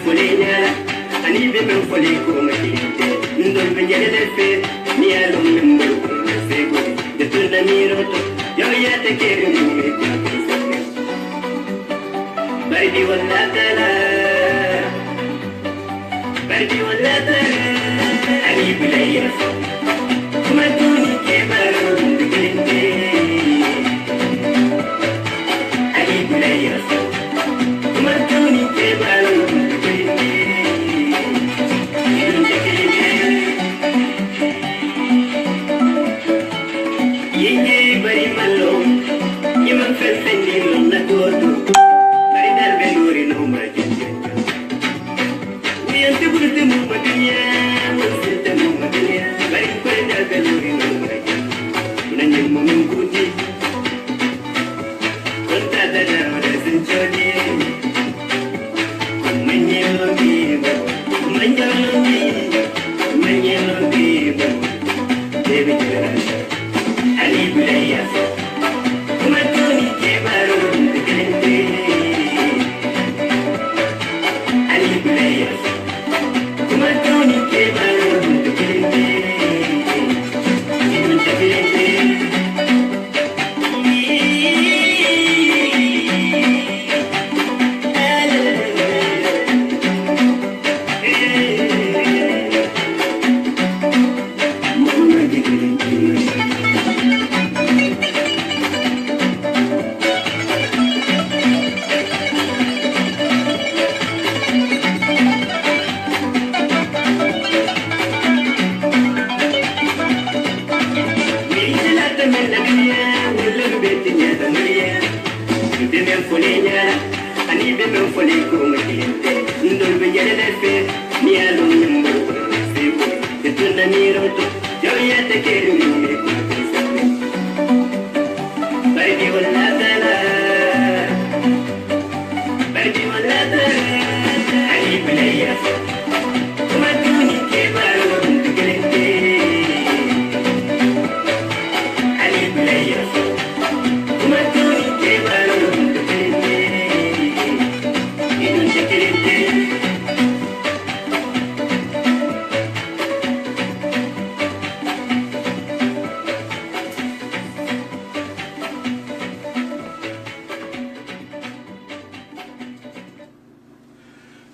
folenya ani be men fole ko makite ndol be jere fe mi alo men ko sego de tunda miroto yo yate ke mu me ko baby wala tala ani bilaya kuma tuni ke baro dikinte ani bilaya kuma tuni ke baro dikinte yeye bari malo yima fefendi na koto bari darbe nuri no maji yente burte mu maganya wonte mu maganya bari ko darbe nuri no maji nanye mu kuti konta da da sinchodi manyelo bibo manyelo bibo baby ali bilaya kuma tuni ke baro dikente ali bilaya kuma tuni ke baro dikente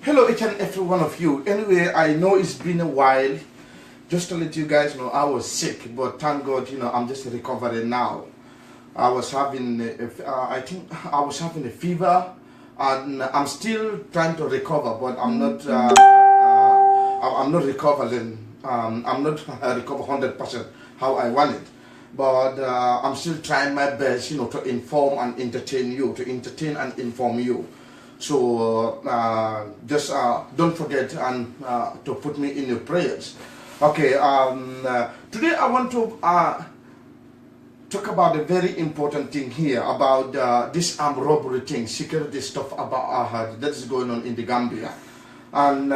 Hello each and every one of you. Anyway, I know it's been a while. Just to let you guys know, I was sick, but thank God, I'm just recovering now. I was having, I think I was having a fever, and I'm still trying to recover, but I'm not recovering. I'm not recover 100% how I want it, but I'm still trying my best, to inform and entertain you, to entertain and inform you. So just don't forget and to put me in your prayers. Okay, today I want to talk about a very important thing here about this armed robbery thing, security stuff about that is going on in the Gambia. And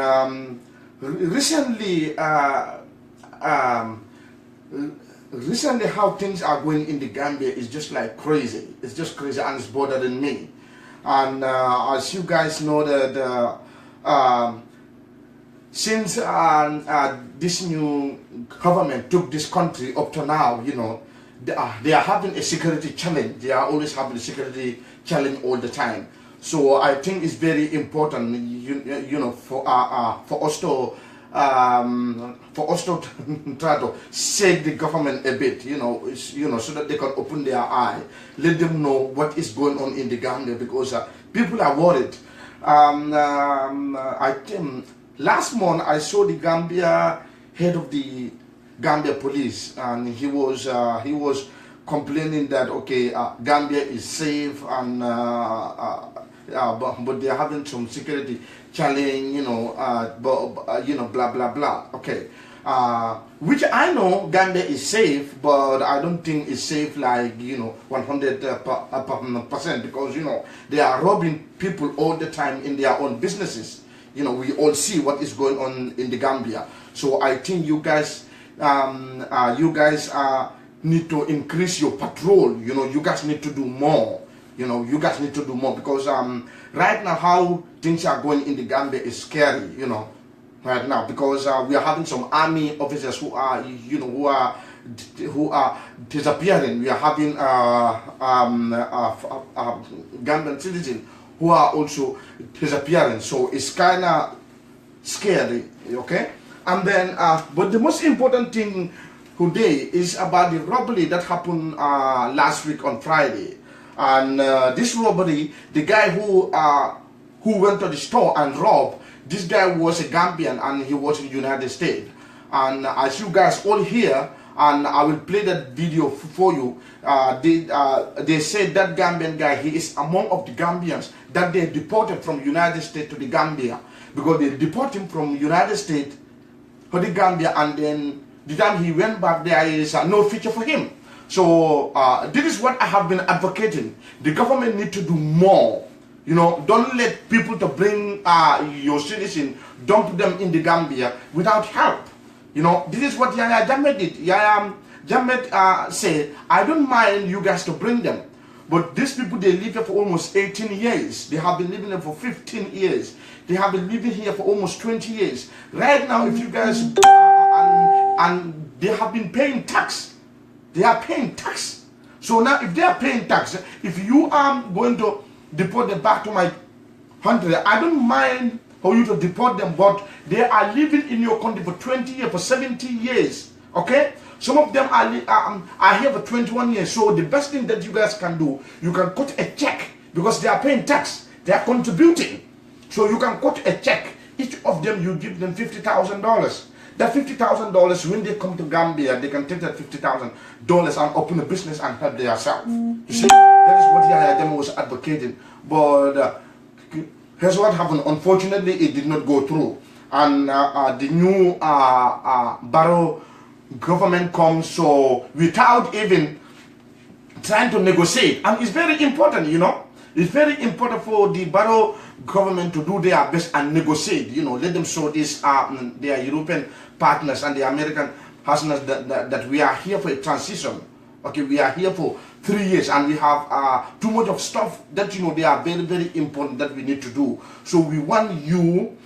recently how things are going in the Gambia is just like crazy. It's just crazy and it's bothering me. And as you guys know that since this new government took this country up to now, they are having a security challenge. They are always having a security challenge all the time. So I think it's very important, for us to try to shake the government a bit, so that they can open their eye, let them know what is going on in the Gambia, because people are worried. I think last month I saw the Gambia head of the Gambia police, and he was complaining that Gambia is safe, and but they are having some security challenge, blah blah blah. Okay, which I know Gambia is safe, but I don't think it's safe like 100%, because they are robbing people all the time in their own businesses. We all see what is going on in the Gambia. So I think you guys need to increase your patrol. You guys need to do more You know, you guys need to do more, because right now how things are going in the Gambia is scary, you know, right now, because we are having some army officers who are, you know, who are disappearing. We are having Gambian citizens who are also disappearing. So it's kind of scary, okay? And then, but the most important thing today is about the robbery that happened last week on Friday. And this robbery, the guy who went to the store and robbed, this guy was a Gambian and he was in the United States. And as you guys all hear, and I will play that video for you, they said that Gambian guy, he is among of the Gambians that they deported from United States to the Gambia, because they deported him from United States to the Gambia, and then the time he went back, there is no future for him. So this is what I have been advocating. The government need to do more. You know, don't let people to bring your citizen, dump them in the Gambia without help. You know, this is what Yaya Jammeh did. Yaya Jammeh said, I don't mind you guys to bring them. But these people, they live here for almost 18 years. They have been living here for 15 years. They have been living here for almost 20 years. Right now, if you guys, and they have been paying tax. They are paying tax. So now, if they are paying tax, if you are going to deport them back to my country, I don't mind for you to deport them, but they are living in your country for 20 years, for 70 years, okay? Some of them are here for 21 years. So the best thing that you guys can do, you can cut a check, because they are paying tax, they are contributing. So you can cut a check. Each of them, you give them $50,000. That $50,000, when they come to Gambia, they can take that $50,000 and open a business and help themselves. You see, that is what Yaya Jammeh was advocating. But here's what happened. Unfortunately, it did not go through. And the new Barrow government comes, so without even trying to negotiate. And it's very important, you know. It's very important for the Barrow government to do their best and negotiate, you know, let them show this, their European partners and the American partners that we are here for a transition. Okay, we are here for 3 years and we have too much of stuff that, you know, they are very, very important that we need to do. So we want you,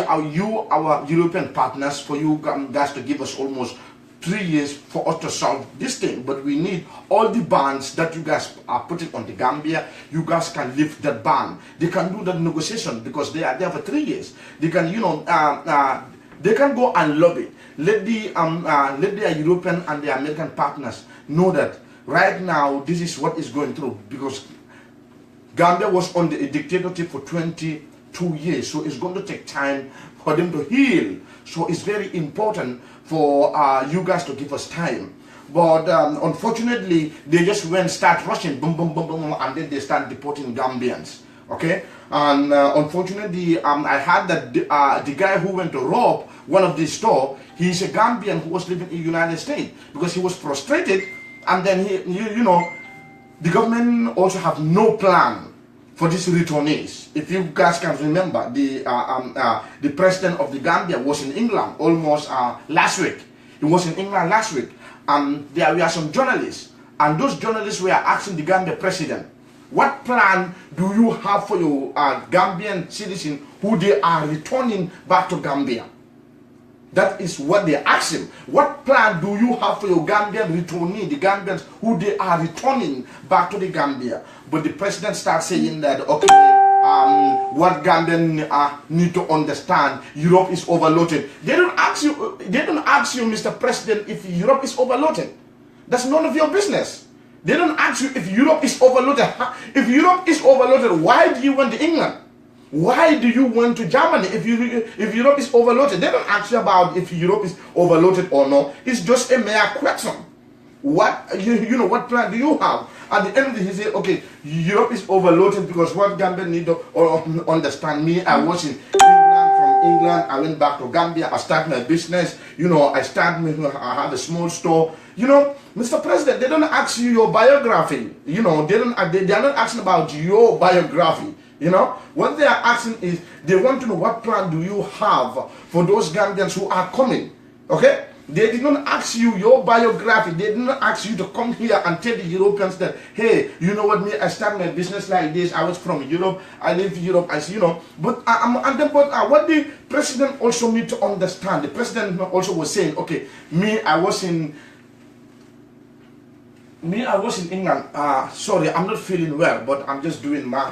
our European partners, for you guys to give us almost 3 years for us to solve this thing. But we need all the bans that you guys are putting on the Gambia. You guys can lift that ban. They can do that negotiation because they are there for 3 years. They can, you know, they can go and lobby. Let their European and the American partners know that right now this is what is going through, because Gambia was under a dictatorship for 22 years. So it's going to take time for them to heal. So it's very important for you guys to give us time. But unfortunately, they just start rushing, boom, boom, boom, boom, and then they start deporting Gambians. Okay? And unfortunately, I heard that the guy who went to rob one of these stores, he's a Gambian who was living in the United States, because he was frustrated, and then you know, the government also have no plan for these returnees. If you guys can remember, the president of the Gambia was in England almost last week. He was in England last week, and there were some journalists, and those journalists were asking the Gambia president, what plan do you have for your Gambian citizens who they are returning back to Gambia? That is what they asked him. What plan do you have for your Gambian returnee, the Gambians who they are returning back to the Gambia? But the president starts saying that, okay, what Gambians need to understand, Europe is overloaded. They don't ask you, Mr. President, if Europe is overloaded. That's none of your business. They don't ask you if Europe is overloaded. If Europe is overloaded, why do you want to England? Why do you want to Germany if Europe is overloaded? They don't ask you about if Europe is overloaded or not. It's just a mere question. What you know, what plan do you have? At the end of the day, he said, okay, Europe is overloaded because what Gambia need to understand me. I was in England. From England, I went back to Gambia. I started my business. You know, I had a small store. You know, Mr. President, they don't ask you your biography. You know, they are not asking about your biography. You know, what they are asking is, they want to know what plan do you have for those Gambians who are coming. Okay? They did not ask you your biography. They did not ask you to come here and tell the Europeans that, hey, you know what, me, I started my business like this. I was from Europe. I live in Europe, as you know. But what the president also need to understand, the president also was saying, okay, I was in England. Sorry, I'm not feeling well, but I'm just doing my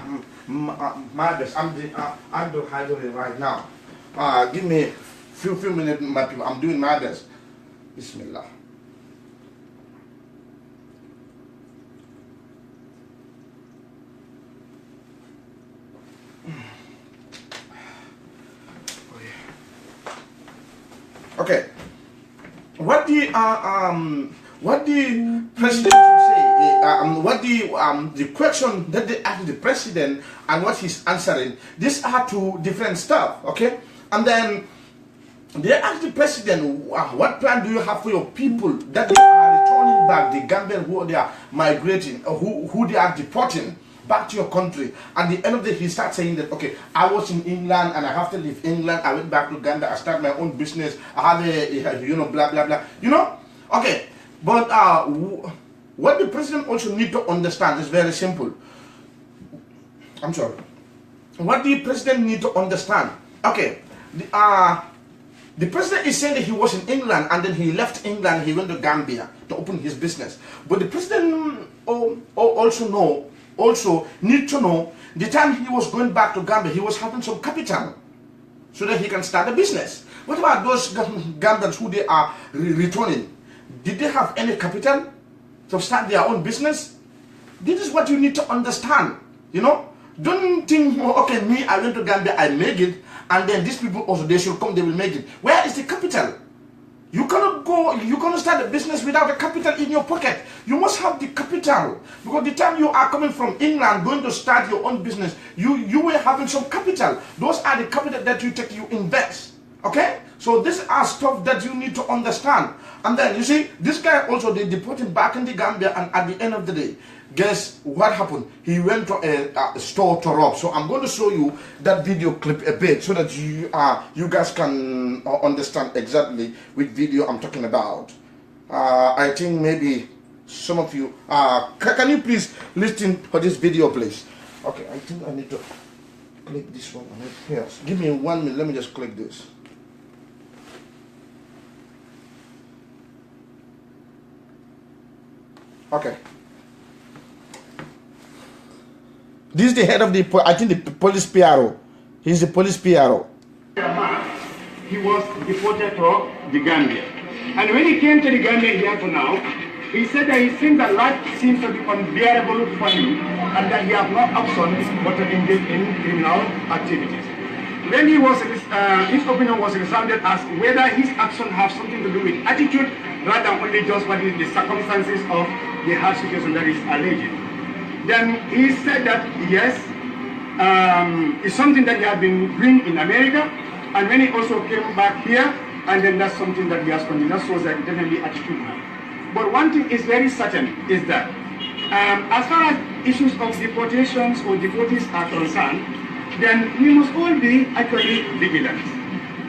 best. I'm dehydrated right now. Give me few minutes, my people. I'm doing my best. Bismillah. Okay. What the president should say? The question that they asked the president and what he's answering. These are two different stuff. Okay, and then they asked the president, what plan do you have for your people that they are returning back, the Gambian who they are migrating, or who they are deporting back to your country? At the end of the day, he starts saying that, okay, I was in England and I have to leave England. I went back to Gambia. I started my own business. I have blah, blah, blah. Okay. But what the president also need to understand is very simple. I'm sorry. What the president need to understand, okay, the president is saying that he was in England and then he left England, he went to Gambia to open his business. But the president also need to know the time he was going back to Gambia, he was having some capital so that he can start a business. What about those Gambians who they are returning? Did they have any capital to start their own business? This is what you need to understand, Don't think, okay, I went to Gambia, I made it, and then these people also, they should come, they will make it. Where is the capital? You cannot start a business without a capital in your pocket. You must have the capital. Because the time you are coming from England, going to start your own business, you were having some capital. Those are the capital that you take, you invest. Okay? So these are stuff that you need to understand. And then, you see, this guy also, they deported him back in the Gambia, and at the end of the day, guess what happened? He went to a store to rob. So I'm going to show you that video clip a bit so that you guys can understand exactly which video I'm talking about. I think maybe some of you, can you please listen for this video, please? Okay, I think I need to click this one. Yes, give me 1 minute. Let me just click this. Okay. This is the head of the, I think, the police PRO. He's the police PRO. He was deported to the Gambia. And when he came to the Gambia here for now, he said that he thinks that life seems to be unbearable for him and that he has no option but to engage in criminal activities. When he was, his opinion was resounded as whether his action has something to do with attitude rather than only just what is the circumstances of the harsh situation that is alleged. Then he said that yes, it's something that he had been doing in America, and when he also came back here, and then that's something that he has continued. That shows that definitely attitudinal. But one thing is very certain is that as far as issues of deportations or deportees are concerned, then we must all be actually vigilant.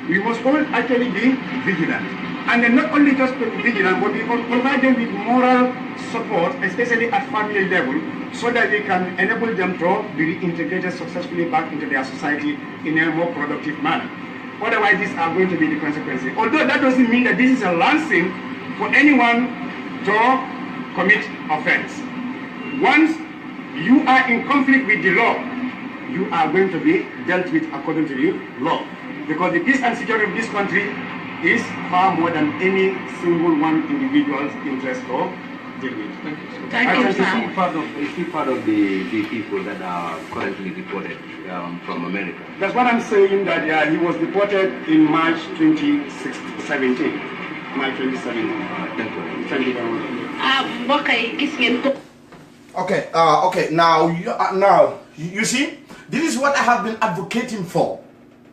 We must all actually be vigilant. And then not only just vigilant, but we must provide them with moral support, especially at family level, so that we can enable them to be reintegrated successfully back into their society in a more productive manner. Otherwise, these are going to be the consequences. Although that doesn't mean that this is a lancing for anyone to commit offense. Once you are in conflict with the law, you are going to be dealt with according to the law. Because the peace and security of this country is far more than any single one individual's interest or deal with. Thank you, sir. Is he part of the people that are currently deported from America? That's what I'm saying, that he was deported in March 2017. March 2017. Thank you very much. Okay, now you see, this is what I have been advocating for.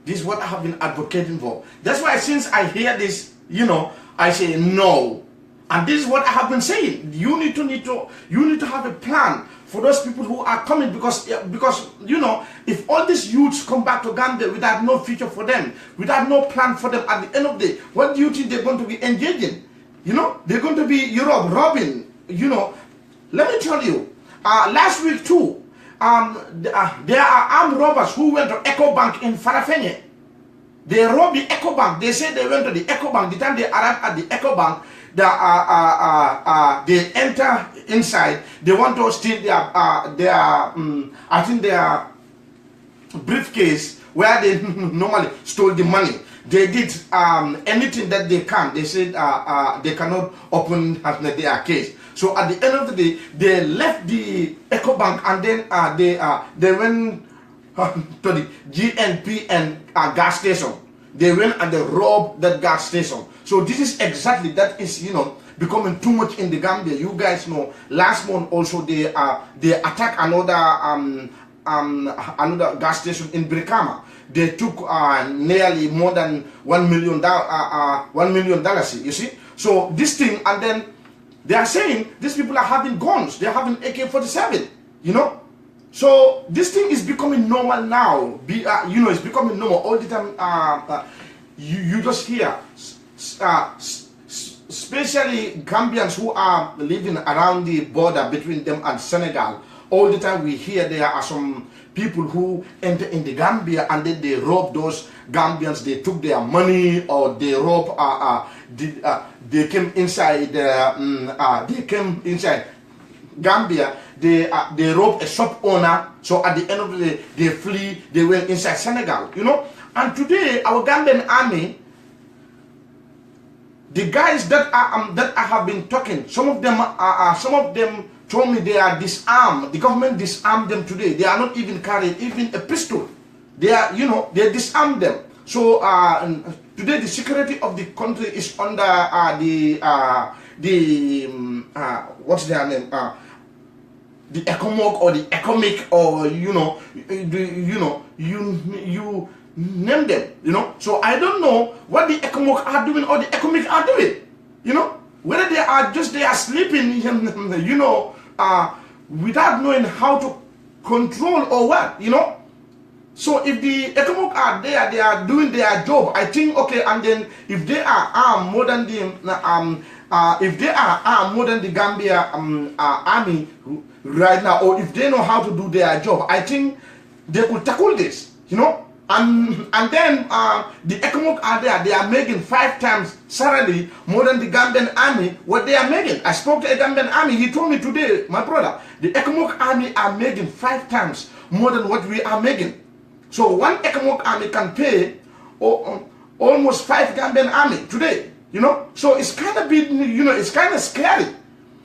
This is what I have been advocating for. That's why since I hear this, I say no. And this is what I have been saying. You need to have a plan for those people who are coming, because you know, if all these youths come back to Gambia without no future for them, without no plan for them, at the end of the day, what do you think they're going to be engaging? You know, they're going to be robbing. You know, let me tell you, last week too, there are armed robbers who went to Echo Bank in Farafenye. They robbed the Echo Bank. They said they went to the Echo Bank. The time they arrived at the Echo Bank, they enter inside. They want to steal their briefcase where they normally stole the money. They did anything that they can. They said they cannot open their case. So at the end of the day, they left the Echo Bank and then they went to the GNP and gas station. They went and they robbed that gas station. So this is exactly, that is, you know, becoming too much in the Gambia. You guys know, last month also they attacked another gas station in Brikama. They took nearly more than $1 million. You see, so this thing, and then they are saying these people are having guns. They are having AK-47. You know. So this thing is becoming normal now. You know, it's becoming normal all the time. You just hear, especially Gambians who are living around the border between them and Senegal. All the time we hear there are some people who enter in the Gambia and then they rob those Gambians. They took their money, or they rob. They came inside. Gambia. They robbed a shop owner. So at the end of the day, they flee. They went inside Senegal. You know. And today, our Gambian army, the guys that I have been talking, some of them told me they are disarmed. The government disarmed them today. They are not even carrying even a pistol. They are, you know, they disarmed them. So today the security of the country is under what's their name? The ECOMOG or the ECOMIC, or you name them, you know. So I don't know what the ECOMOG are doing or the ECOMIC are doing, you know. Whether they are sleeping, you know, without knowing how to control or what, you know. So if the ECOMOG are there, they are doing their job, I think, okay. And then if they are armed more than the Gambia army right now, or if they know how to do their job, I think they could tackle this, you know. And then the ECOMOG are there. They are making 5 times salary more than the Gambian army what they are making. I spoke to a Gambian army. He told me today, my brother, the ECOMOG army are making 5 times more than what we are making. So one ECOMOG army can pay almost 5 Gambian army today. You know, so it's kind of bit, you know, it's kind of scary.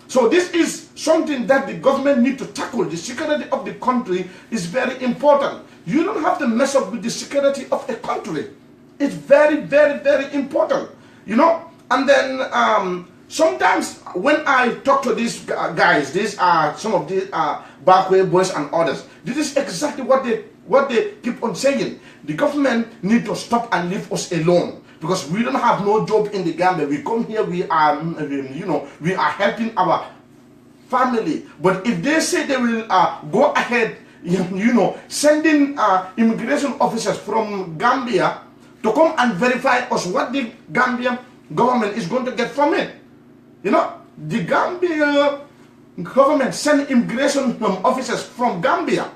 So this is something that the government need to tackle. The security of the country is very important. You don't have to mess up with the security of a country. It's very, very, very important, you know. And then sometimes when I talk to these guys, these are some of these backway boys and others. This is exactly what they keep on saying. The government need to stop and leave us alone, because we don't have no job in the Gambia. We come here, we are, you know, we are helping our family. But if they say they will go ahead, you know, sending immigration officers from Gambia to come and verify us, what the Gambian government is going to get from it. You know, the Gambia government send immigration officers from Gambia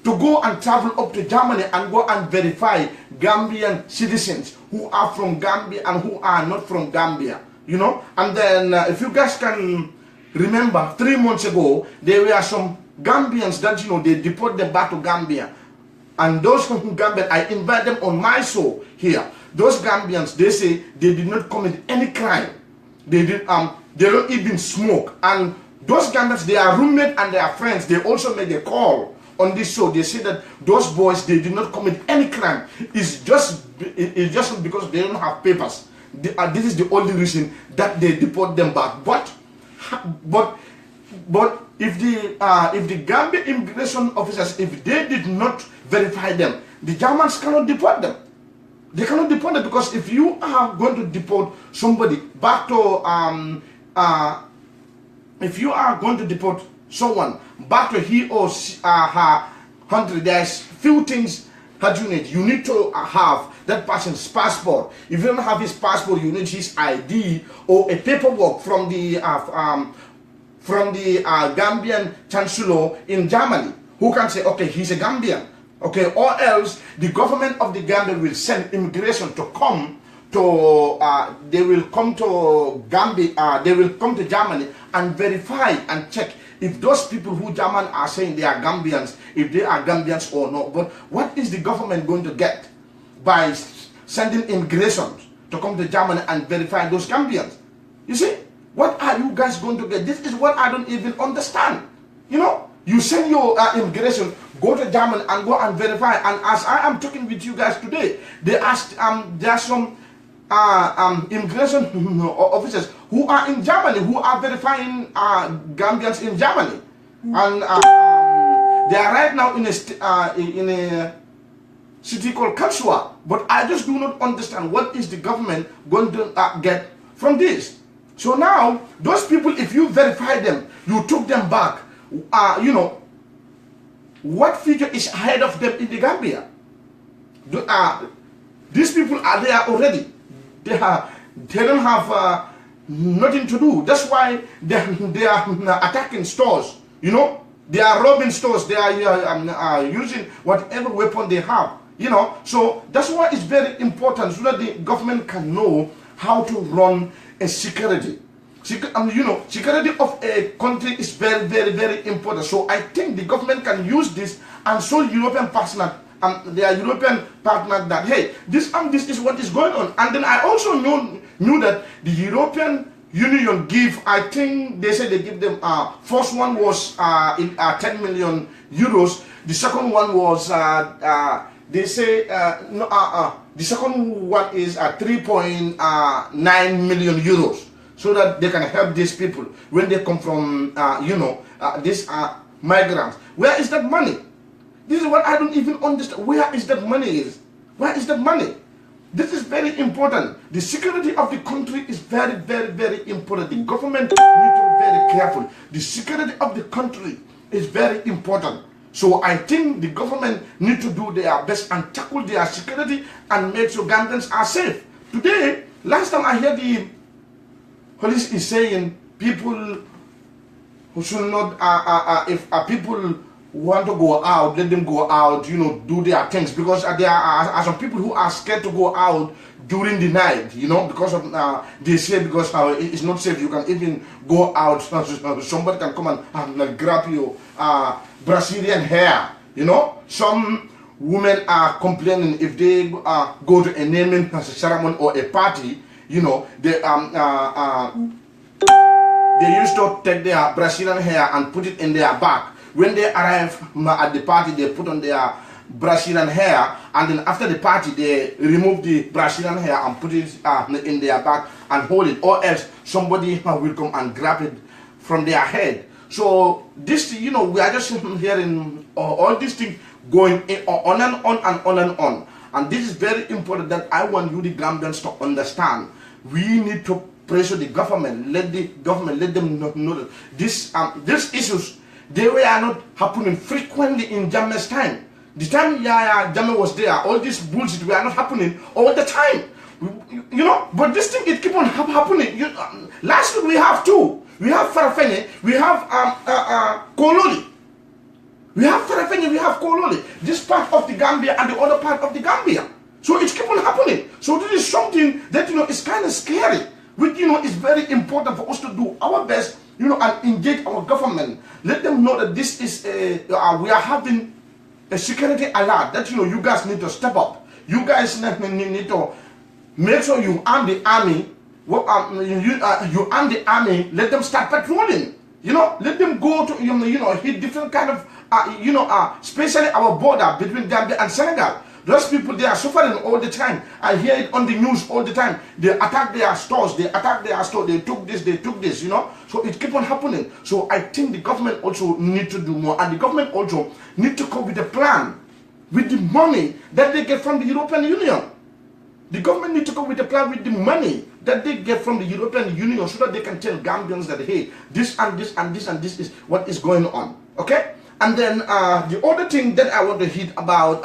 to go and travel up to Germany and go and verify Gambian citizens who are from Gambia and who are not from Gambia, you know. And then if you guys can remember, 3 months ago, there were some Gambians that, you know, they deport them back to Gambia. And those from Gambia, I invite them on my show here. Those Gambians, they say they did not commit any crime. They don't even smoke. And those Gambians, they are roommates and they are friends. They also made a call on this show. They say that those boys, they did not commit any crime. It's just because they don't have papers. This is the only reason that they deport them back. But if the Gambia immigration officers, if they did not verify them, the Germans cannot deport them. They cannot deport them, because if you are going to deport somebody back to someone back to he or her country, there's few things that you need. You need to have that person's passport. If you don't have his passport, you need his ID or a paperwork from the Gambian chancellor in Germany, who can say, okay, he's a Gambian. Okay, or else the government of the Gambia will send immigration to come to, they will come to Gambia, they will come to Germany and verify and check if those people who German are saying they are Gambians, if they are Gambians or not. But what is the government going to get by sending immigration to come to Germany and verify those Gambians? You see, what are you guys going to get? This is what I don't even understand. You know, you send your immigration, go to Germany and go and verify. And as I am talking with you guys today, they asked, there are some immigration officers who are in Germany, who are verifying Gambians in Germany, and they are right now in a city called Kansua. But I just do not understand what is the government going to get from this. So now those people, if you verify them, you took them back, you know, what figure is ahead of them in the Gambia? These people are there already. They don't have nothing to do. That's why they are attacking stores. You know, they are robbing stores. They are using whatever weapon they have. You know, so that's why it's very important so that the government can know how to run a security. You know, security of a country is very, very, very important. So I think the government can use this and show European partners, their European partners, that hey, this is what is going on. And then I also knew that the European Union give, I think they said they give them, first one was 10 million euros. The second one was they say the second one is 3.9 million euros, so that they can help these people when they come from you know, these migrants. Where is that money? This is what I don't even understand. Where is that money is? Where is that money? This is very important. The security of the country is very, very, very important. The government needs to be very careful. The security of the country is very important. So I think the government need to do their best and tackle their security and make sure Gambians are safe. Today, last time I heard the police is saying people who should not, if people want to go out, let them go out, you know, do their things, because there are some people who are scared to go out during the night, you know, because of they say because it's not safe. You can even go out, somebody can come and grab your Brazilian hair, you know. Some women are complaining if they go to a naming ceremony or a party, you know, they used to take their Brazilian hair and put it in their bag. When they arrive at the party, they put on their Brazilian hair, and then after the party, they remove the Brazilian hair and put it in their bag and hold it, or else somebody will come and grab it from their head. So this, you know, we are just hearing all these things going on and on and on and on. And this is very important that I want you, the Gambians, to understand. We need to pressure the government, let them know that these issues, they were not happening frequently in Jammeh's time. The time Jammeh was there, all this bullshit were not happening all the time. You know, but this thing, it keep on happening. Last week we have two. We have Farafenni, we have Kololi. We have Farafenni, we have Kololi. This part of the Gambia and the other part of the Gambia. So it keep on happening. So this is something that, you know, is kind of scary, which, you know, is very important for us to do our best, you know, and engage our government. Let them know that this is we are having a security alert, that, you know, you guys need to step up. You guys need to make sure you arm the army. You arm the army. Let them start patrolling. You know, let them go to, you know, hit different kind of you know, especially our border between Gambia and Senegal. Those people, they are suffering all the time. I hear it on the news all the time. They attack their stores, they took this, you know. So it keeps on happening. So I think the government also need to do more, and the government also need to come with a plan with the money that they get from the European Union. The government need to come with a plan with the money that they get from the European Union so that they can tell Gambians that, hey, this and this and this and this is what is going on. Okay? And then the other thing that I want to hit about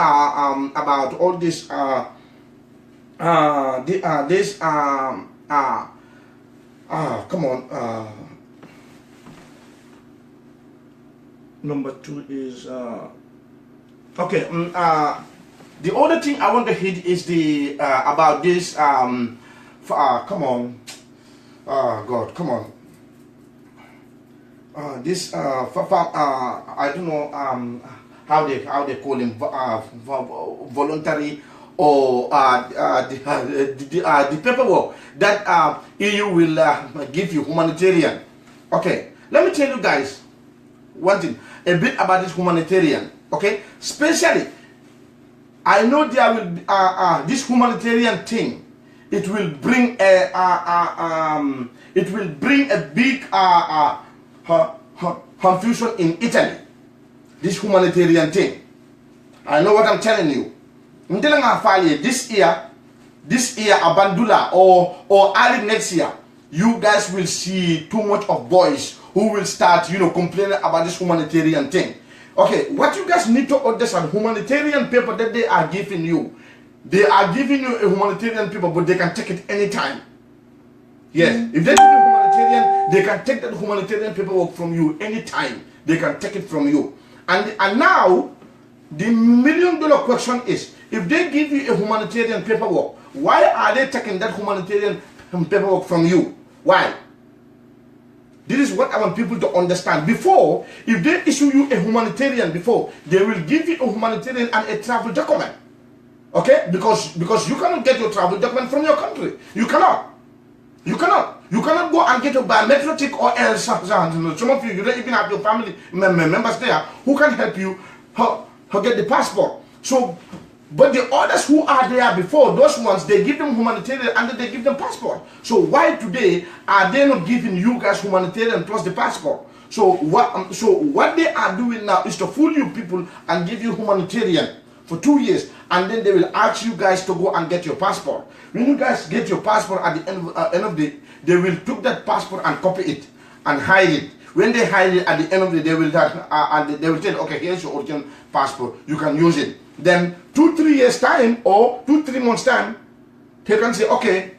all this come on, number 2 is okay. The other thing I want to hit is the about this come on, God, come on. This I don't know how they call him, voluntary or the paperwork that EU will give you, humanitarian. Okay, let me tell you guys one thing a bit about this humanitarian. Okay, especially I know there will be this humanitarian thing. It will bring a big confusion in Italy. This humanitarian thing. I know what I'm telling you. This year, Abandula or early next year, you guys will see too much of boys who will start, complaining about this humanitarian thing. Okay, what you guys need to understand, humanitarian paper that they are giving you. They are giving you a humanitarian paper, but they can take it anytime. Yes, if they give you humanitarian, they can take that humanitarian paperwork from you anytime. They can take it from you. And now, the $1 million question is, if they give you a humanitarian paperwork, why are they taking that humanitarian paperwork from you? Why? This is what I want people to understand. Before, if they issue you a humanitarian before, they will give you a humanitarian and a travel document. Okay? Because you cannot get your travel document from your country. You cannot. You cannot go and get a biometric or else. Some of you don't even have your family members there who can help you get the passport. So, but the others who are there before, those ones, they give them humanitarian and then they give them passport. So why today are they not giving you guys humanitarian plus the passport? So what they are doing now is to fool you people and give you humanitarian for 2 years, and then they will ask you guys to go and get your passport. When you guys get your passport at the end of the day, they will take that passport and copy it and hide it. When they hide it at the end of the day, they will tell, okay, here's your original passport, you can use it. Then 2-3 years time or 2-3 months time, they can say, okay,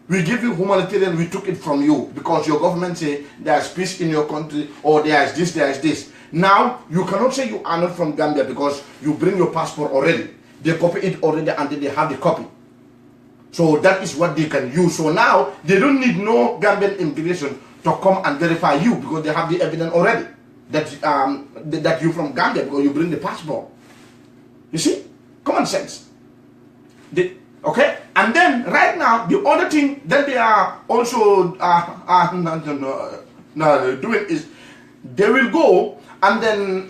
we give you humanitarian, we took it from you because your government say there's peace in your country or there's this. Now, you cannot say you are not from Gambia because you bring your passport already. They copy it already and then they have the copy. So that is what they can use. So now, they don't need no Gambian immigration to come and verify you because they have the evidence already that you're from Gambia because you bring the passport. You see? Common sense. Okay? And then, right now, the other thing that they are also doing is they will go and then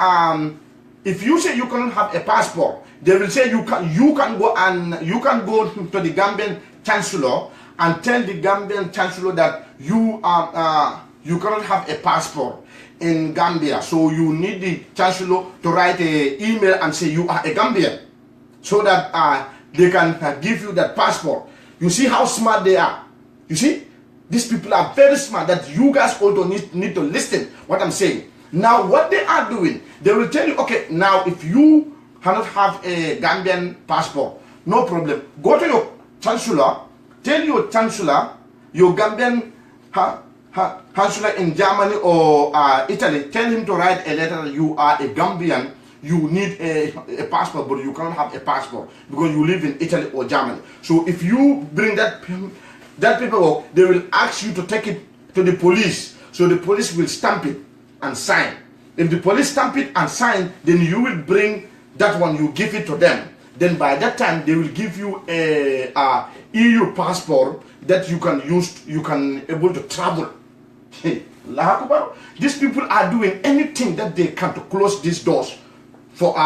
if you say you cannot have a passport, they will say you can go to the Gambian chancellor and tell the Gambian chancellor that you cannot have a passport in Gambia, so you need the chancellor to write an email and say you are a Gambian, so that they can give you that passport. You see how smart they are. You see, these people are very smart. That you guys also need to listen what I'm saying. Now, what they are doing, they will tell you, okay, now if you cannot have a Gambian passport, no problem. Go to your chancellor, tell your chancellor, your Gambian chancellor in Germany or Italy, tell him to write a letter that you are a Gambian, you need a passport, but you cannot have a passport because you live in Italy or Germany. So if you bring that paperwork, they will ask you to take it to the police. So the police will stamp it and sign. If the police stamp it and sign, then you will bring that one, you give it to them. Then by that time, they will give you a EU passport that you can use, you can able to travel. These people are doing anything that they can to close these doors for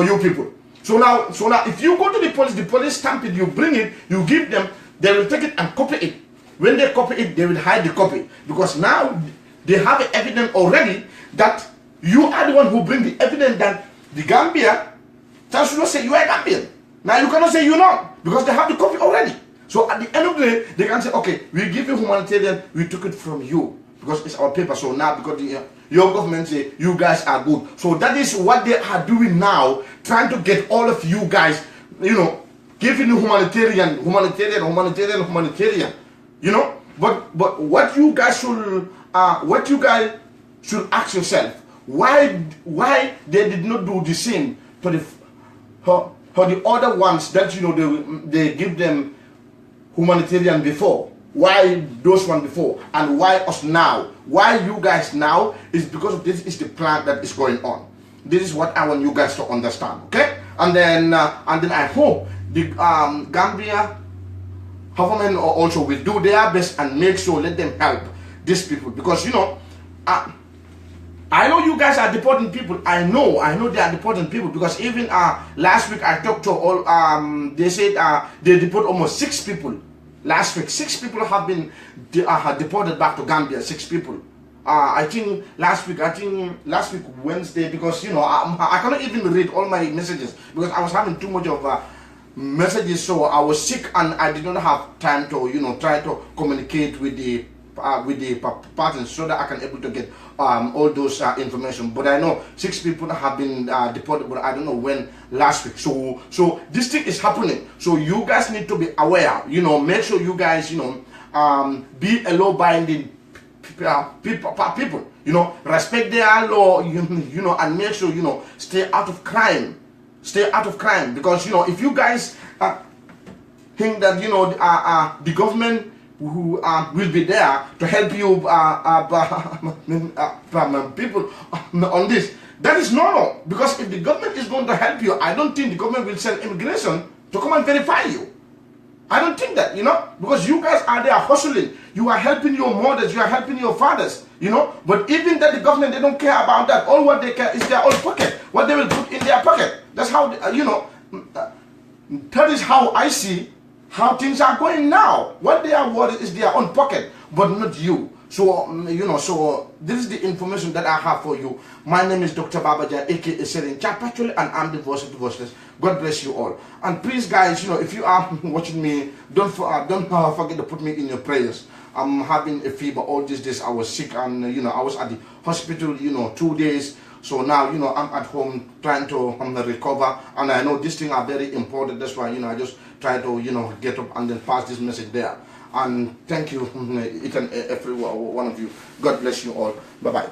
you people. So now, if you go to the police stamp it, you bring it, you give them, they will take it and copy it. When they copy it, they will hide the copy because now they have evidence already that you are the one who bring the evidence that the Gambia chancellor say you are Gambian. Now you cannot say you're not, because they have the copy already. So at the end of the day, they can say, okay, we give you humanitarian, we took it from you, because it's our paper. So now, because your government say you guys are good. So that is what they are doing now, trying to get all of you guys, you know, giving you humanitarian, you know. But what you guys should ask yourself, why they did not do the same to the for the other ones that, you know, they give them humanitarian before. Why those one before, and why us now? Why you guys now? Is because this is the plan that is going on. This is what I want you guys to understand, okay? And then I hope the Gambia government also will do their best and make sure, let them help these people, because, you know, I know you guys are deporting people. I know they are deporting people, because even last week I talked to all. They said they deport almost 6 people. Last week, 6 people have been deported back to Gambia. 6 people. I think last week Wednesday, because, you know, I cannot even read all my messages because I was having too much of messages. So I was sick and I did not have time to, you know, try to communicate with the partners so that I can able to get all those information. But I know 6 people have been deported, but I don't know when last week. So this thing is happening. So you guys need to be aware. You know, make sure you guys, you know, be a law-binding people. You know, respect their law. You know, and make sure, you know, stay out of crime. Stay out of crime, because, you know, if you guys think that, you know, the government who will be there to help you people on this, that is normal. Because if the government is going to help you, I don't think the government will send immigration to come and verify you. I don't think that, you know, because you guys are there hustling. You are helping your mothers, you are helping your fathers, you know. But even that, the government, they don't care about that. All what they care is their own pocket, what they will put in their pocket. That's how, you know, that is how I see how things are going now. What they are worried is their own pocket, but not you. So, you know, so this is the information that I have for you. My name is Dr. Babaja, aka Serin Chapachul, and I'm the voice of the voiceless. God bless you all. And please, guys, you know, if you are watching me, don't forget to put me in your prayers. I'm having a fever all these days. I was sick, and, you know, I was at the hospital, you know, 2 days. So now, you know, I'm at home trying to recover, and I know these things are very important. That's why, you know, I just try to, you know, get up and then pass this message there. And thank you, each and every one of you. God bless you all. Bye-bye.